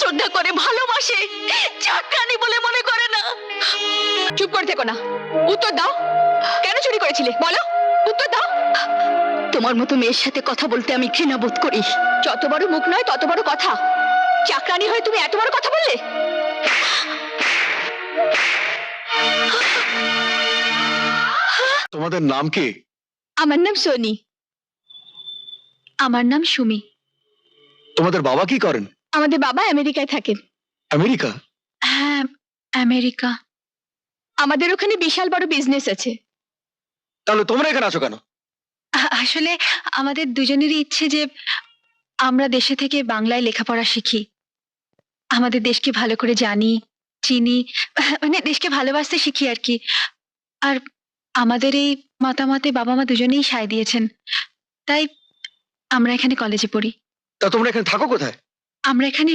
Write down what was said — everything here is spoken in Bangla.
শ্রদ্ধা করে, ভালোবাসে, চাকরানি বলে মনে করে না। চুপ করে থেকো না, উত্তর দাও। কেন চুরি করেছিলে বলো, উত্তর দাও। তোমার মতো মেয়ের সাথে কথা বলতে আমি ঘৃণা বোধ করি। যত বড় মুখ নয় তত বড় কথা। চাকরানি হয়ে তুমি এত বড় কথা বললে? তোমাদের নাম কি? আমার নাম সোনি। আমার নাম সুমি। তোমাদের বাবা কি করেন? আমাদের বাবা আমেরিকায় থাকেন। আমেরিকা? হ্যাঁ, আমেরিকা। আমাদের ওখানে বিশাল বড় বিজনেস আছে। তাহলে তোমরা এখানে আছো কেন? আসলে আমাদের দুজনেরই ইচ্ছে যে আমরা দেশে থেকে বাংলায় লেখাপড়া শিখি, আমাদের দেশকে ভালো করে জানি, চিনি, মানে দেশকে ভালোবাসতে শিখি আর কি। আর আমাদের এই মতামতে বাবা মা দুজনেই সায় দিয়েছেন, তাই আমরা এখানে কলেজে পড়ি। তা তোমরা এখানে থাকো কোথায়? আমরা এখানে